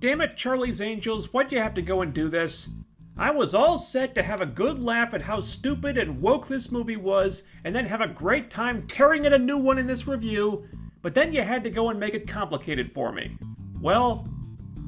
damn it, Charlie's Angels, why'd you have to go and do this? I was all set to have a good laugh at how stupid and woke this movie was, and then have a great time tearing at a new one in this review, but then you had to go and make it complicated for me. Well,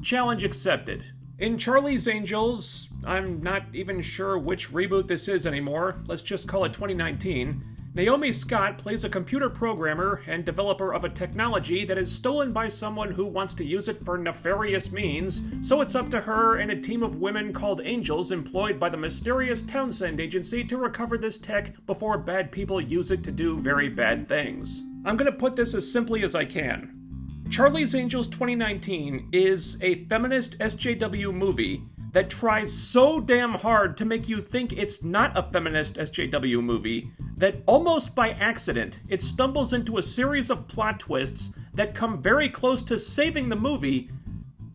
challenge accepted. In Charlie's Angels, I'm not even sure which reboot this is anymore, let's just call it 2019, Naomi Scott plays a computer programmer and developer of a technology that is stolen by someone who wants to use it for nefarious means, so it's up to her and a team of women called Angels employed by the mysterious Townsend Agency to recover this tech before bad people use it to do very bad things. I'm gonna put this as simply as I can. Charlie's Angels 2019 is a feminist SJW movie that tries so damn hard to make you think it's not a feminist SJW movie that almost by accident it stumbles into a series of plot twists that come very close to saving the movie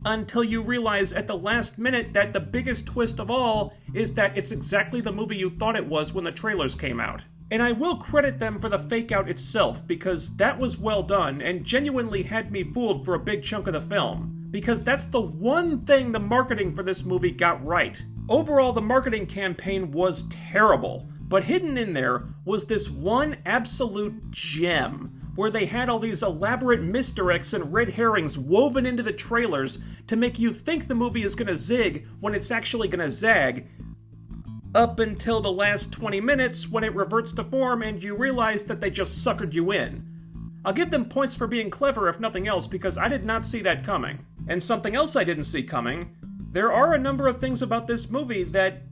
until you realize at the last minute that the biggest twist of all is that it's exactly the movie you thought it was when the trailers came out. And I will credit them for the fake out itself because that was well done and genuinely had me fooled for a big chunk of the film. Because that's the one thing the marketing for this movie got right. Overall, the marketing campaign was terrible, but hidden in there was this one absolute gem, where they had all these elaborate misdirects and red herrings woven into the trailers to make you think the movie is gonna zig when it's actually gonna zag, up until the last 20 minutes when it reverts to form and you realize that they just suckered you in. I'll give them points for being clever if nothing else because I did not see that coming. And something else I didn't see coming, there are a number of things about this movie that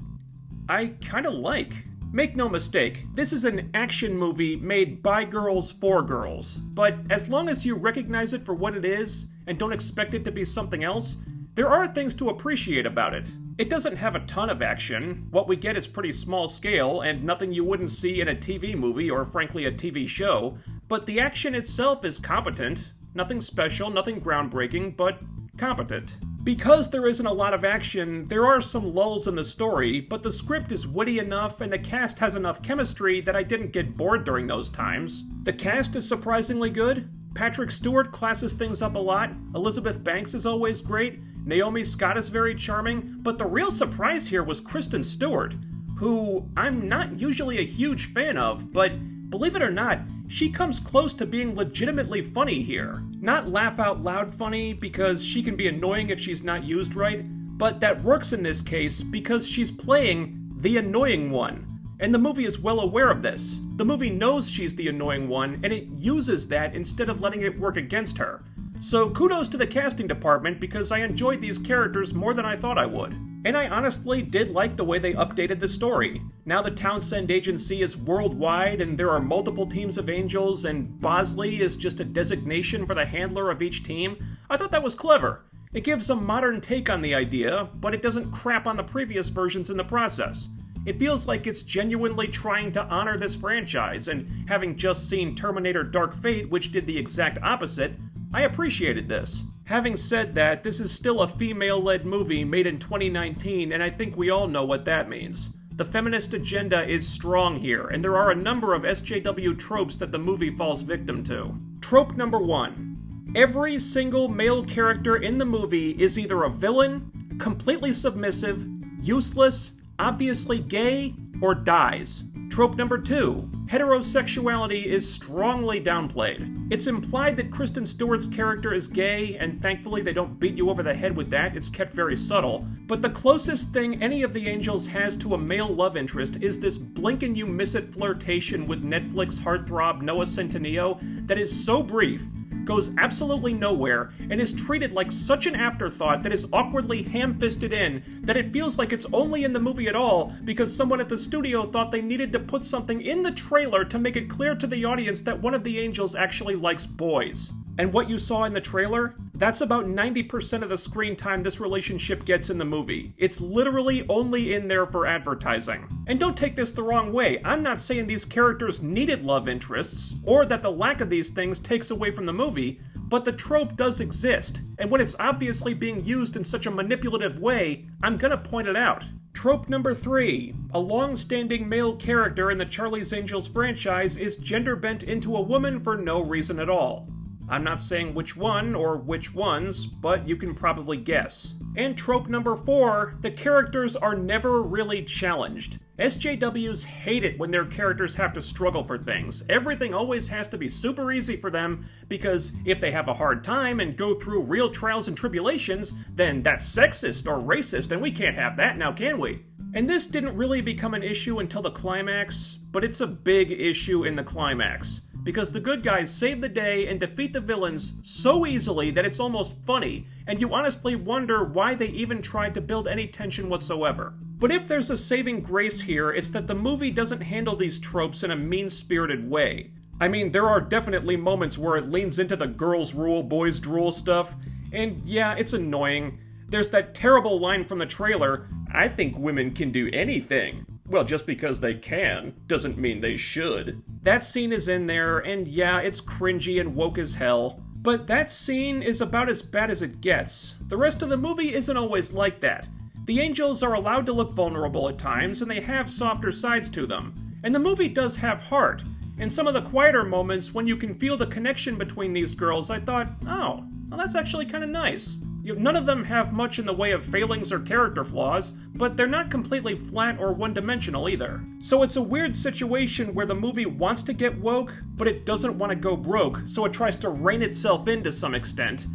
I kinda like. Make no mistake, this is an action movie made by girls for girls. But as long as you recognize it for what it is and don't expect it to be something else, there are things to appreciate about it. It doesn't have a ton of action. What we get is pretty small scale and nothing you wouldn't see in a TV movie or frankly a TV show, but the action itself is competent. Nothing special, nothing groundbreaking, but competent. Because there isn't a lot of action, there are some lulls in the story, but the script is witty enough and the cast has enough chemistry that I didn't get bored during those times. The cast is surprisingly good. Patrick Stewart classes things up a lot. Elizabeth Banks is always great. Naomi Scott is very charming, but the real surprise here was Kristen Stewart, who I'm not usually a huge fan of, but believe it or not, she comes close to being legitimately funny here. Not laugh out loud funny, because she can be annoying if she's not used right, but that works in this case because she's playing the annoying one. And the movie is well aware of this. The movie knows she's the annoying one, and it uses that instead of letting it work against her. So kudos to the casting department because I enjoyed these characters more than I thought I would. And I honestly did like the way they updated the story. Now the Townsend Agency is worldwide and there are multiple teams of angels and Bosley is just a designation for the handler of each team. I thought that was clever. It gives a modern take on the idea, but it doesn't crap on the previous versions in the process. It feels like it's genuinely trying to honor this franchise, and having just seen Terminator Dark Fate, which did the exact opposite, I appreciated this. Having said that, this is still a female-led movie made in 2019, and I think we all know what that means. The feminist agenda is strong here, and there are a number of SJW tropes that the movie falls victim to. Trope number 1. Every single male character in the movie is either a villain, completely submissive, useless, obviously gay, or dies. Trope number 2. Heterosexuality is strongly downplayed. It's implied that Kristen Stewart's character is gay, and thankfully they don't beat you over the head with that, it's kept very subtle. But the closest thing any of the angels has to a male love interest is this blink-and-you-miss-it flirtation with Netflix heartthrob Noah Centineo that is so brief, goes absolutely nowhere, and is treated like such an afterthought that is awkwardly ham-fisted in that it feels like it's only in the movie at all because someone at the studio thought they needed to put something in the trailer to make it clear to the audience that one of the angels actually likes boys. And what you saw in the trailer? That's about 90% of the screen time this relationship gets in the movie. It's literally only in there for advertising. And don't take this the wrong way, I'm not saying these characters needed love interests, or that the lack of these things takes away from the movie, but the trope does exist, and when it's obviously being used in such a manipulative way, I'm gonna point it out. Trope number 3. A long-standing male character in the Charlie's Angels franchise is gender-bent into a woman for no reason at all. I'm not saying which one or which ones, but you can probably guess. And trope number 4, the characters are never really challenged. SJWs hate it when their characters have to struggle for things. Everything always has to be super easy for them, because if they have a hard time and go through real trials and tribulations, then that's sexist or racist, and we can't have that now, can we? And this didn't really become an issue until the climax, but it's a big issue in the climax, because the good guys save the day and defeat the villains so easily that it's almost funny, and you honestly wonder why they even tried to build any tension whatsoever. But if there's a saving grace here, it's that the movie doesn't handle these tropes in a mean-spirited way. I mean, there are definitely moments where it leans into the girls rule, boys drool stuff, and yeah, it's annoying. There's that terrible line from the trailer, "I think women can do anything." Well, just because they can, doesn't mean they should. That scene is in there, and yeah, it's cringy and woke as hell. But that scene is about as bad as it gets. The rest of the movie isn't always like that. The angels are allowed to look vulnerable at times, and they have softer sides to them. And the movie does have heart. In some of the quieter moments, when you can feel the connection between these girls, I thought, oh, well, that's actually kind of nice. None of them have much in the way of failings or character flaws, but they're not completely flat or one-dimensional either. So it's a weird situation where the movie wants to get woke, but it doesn't want to go broke, so it tries to rein itself in to some extent.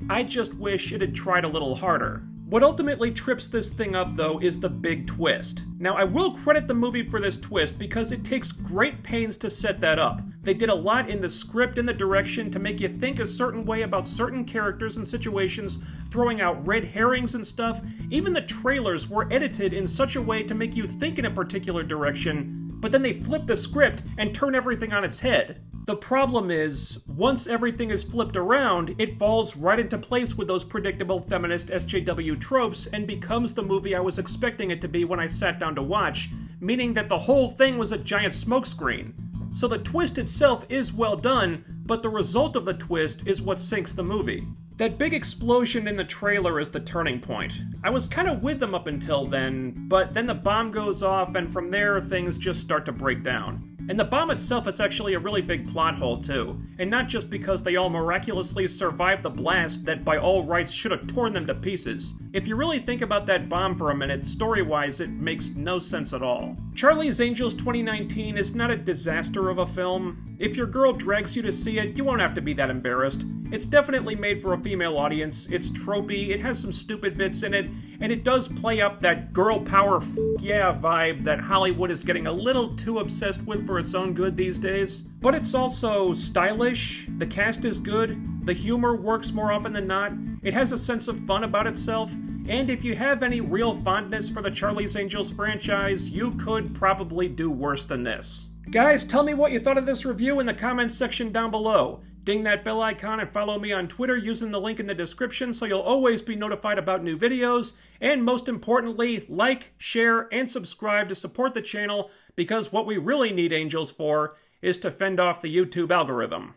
I just wish it had tried a little harder. What ultimately trips this thing up, though, is the big twist. Now, I will credit the movie for this twist because it takes great pains to set that up. They did a lot in the script and the direction to make you think a certain way about certain characters and situations, throwing out red herrings and stuff. Even the trailers were edited in such a way to make you think in a particular direction, but then they flip the script and turn everything on its head. The problem is, once everything is flipped around, it falls right into place with those predictable feminist SJW tropes and becomes the movie I was expecting it to be when I sat down to watch, meaning that the whole thing was a giant smokescreen. So the twist itself is well done, but the result of the twist is what sinks the movie. That big explosion in the trailer is the turning point. I was kind of with them up until then, but then the bomb goes off and from there things just start to break down. And the bomb itself is actually a really big plot hole too, and not just because they all miraculously survived the blast that by all rights should have torn them to pieces. If you really think about that bomb for a minute, story-wise it makes no sense at all. Charlie's Angels 2019 is not a disaster of a film. If your girl drags you to see it, you won't have to be that embarrassed. It's definitely made for a female audience, it's tropey, it has some stupid bits in it, and it does play up that girl power yeah vibe that Hollywood is getting a little too obsessed with for its own good these days. But it's also stylish, the cast is good, the humor works more often than not, it has a sense of fun about itself, and if you have any real fondness for the Charlie's Angels franchise, you could probably do worse than this. Guys, tell me what you thought of this review in the comments section down below. Ding that bell icon and follow me on Twitter using the link in the description so you'll always be notified about new videos. And most importantly, like, share, and subscribe to support the channel because what we really need angels for is to fend off the YouTube algorithm.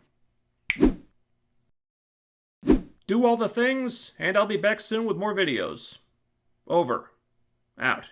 Do all the things, and I'll be back soon with more videos. Over. Out.